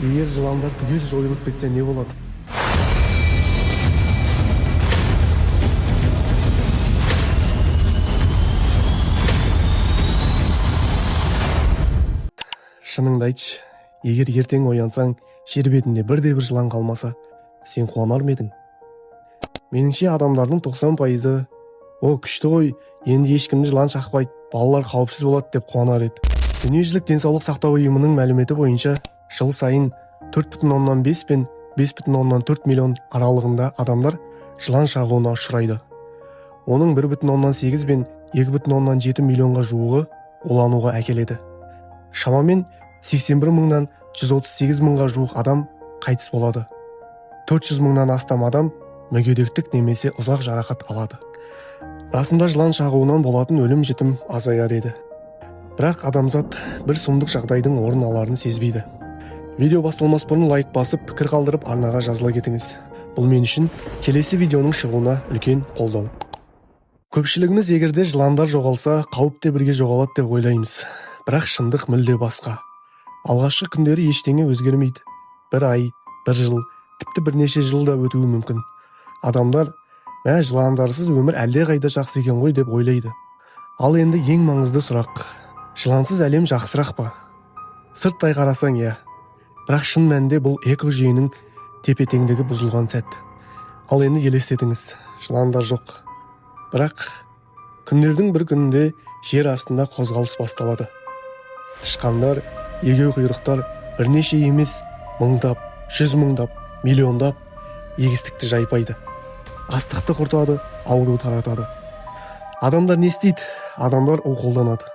Егер жыландар түгел жойылып кетсе не болады? Шыныңды айтшы, егер ертең оянсаң, жер бетінде бірде-бір жылан қалмаса, сен қуанар ма едің? Меніңше адамдардың 90%-ы «О, күшті ғой, енді ешкімді жылан шақпайды, балалар қауіпсіз болады» деп қуанар еді. Дүниежүзілік денсаулық сақтау ұйымының мәліметі бойынша, жыл сайын 4,5 пен 5,4 миллион аралығында адамдар жылан шағуына ұшырайды. Оның 1,8 пен 2,7 миллионға жуығы улануға әкеледі. Шамамен 81 мыңнан 138 мыңға жуық адам қайтыс болады. 400 мыңнан астам адам мүгедектік немесе ұзақ жарақат алады. Расында жылан шағуынан болатын өлім-жітім азаяр еді. Бірақ адамзат бір сұмдық жағдайдың орын аларын сезбейді. Видео басталмас бұрын лайк басып, пікір қалдырып, арнаға жазыла кетіңіз. Бұл мен үшін келесі видеоның шығуына үлкен қолдау. Көпшілігіміз егерде жыландар жоғалса, қауіп те бірге жоғалады деп ойлаймыз. Бірақ шындық мүлде басқа. Алғашқы күндері ештеңе өзгермейді. Бір ай, бір жыл, тіпті бірнеше жыл да өтуі мүмкін. Адамдар, жыландарсыз өмір әлде қайда жақсы екен ғой деп ойлайды. Ал енді ең маңызды сұрақ: жылансыз әлем жақсырақ па? Сырттай қарасаң бірақ шын мәнінде бұл экожүйенің тепе-теңдігі бұзылған сәт. Ал енді елестетіңіз, жыландар жоқ. Бірақ күндердің бір күнінде жер астында қозғалыс басталады. Тышқандар, егеу құйрықтар бірнеше емес, мыңдап, 100 мыңдап, миллиондап егістікті жайпайды. Астықты құртады, ауру таратады. Адамдар не істейді? Адамдар у қолданады.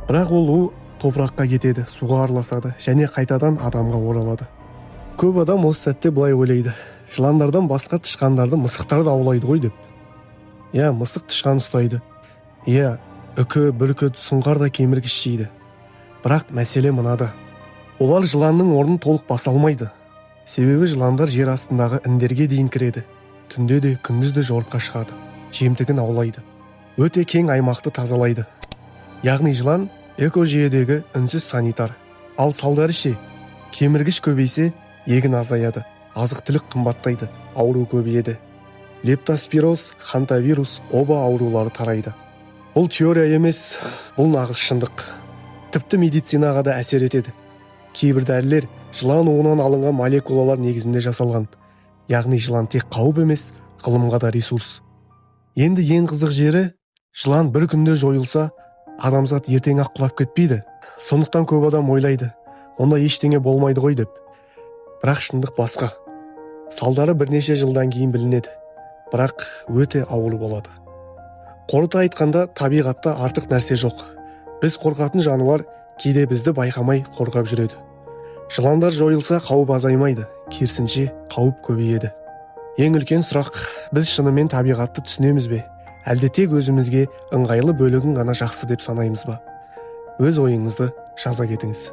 Бірақ ол у топыраққа кетеді, суға араласады және қайтадан адамға оралады. Көп адам осы сәтте былай ойлайды: жыландардан басқа тышқандарды мысықтар да аулайды ғой деп. Мысық тышқан ұстайды. Үкі, бүркіт, сұңқар да кеміргіш жейді. Бірақ мәселе мынада: олар жыланның орнын толық баса алмайды. Себебі жыландар жер астындағы індерге дейін кіреді. Түнде де, күндіз де жорыққа шығады. Жемтігін аулайды. Өте кең аймақты тазалайды. Яғни жылан экожүйедегі үнсіз санитар. Ал салдары ше? Кеміргіш көбейсе, егін азаяды, азық-түлік қымбаттайды, ауру көбейеді. Лептоспироз, хантавирус, оба аурулары тарайды. Бұл теория емес, бұл нағыз шындық. Тіпті медицинаға да әсер етеді. Кейбір дәрілер жылан уынан алынған молекулалар негізінде жасалған. Яғни жылан тек қауіп емес, ғылымға да ресурс. Енді ең қызық жері, жылан бір күнде жойылса, адамзат ертең-ақ құлап кетпейді. Сондықтан көп адам ойлайды: онда ештеңе болмайды ғой деп. Бірақ шындық басқа. Салдары бірнеше жылдан кейін білінеді. Бірақ өте ауыр болады. Қорыта айтқанда, табиғатта артық нәрсе жоқ. Біз қорқатын жануар кейде бізді байқамай қорғап жүреді. Жыландар жойылса, қауіп азаймайды, керісінше қауіп көбейеді. Ең үлкен сұрақ: біз шынымен табиғатты түсінеміз бе? Әлде тек өзімізге ыңғайлы бөлігін ғана жақсы деп санаймыз ба? Өз ойыңызды жаза кетіңіз.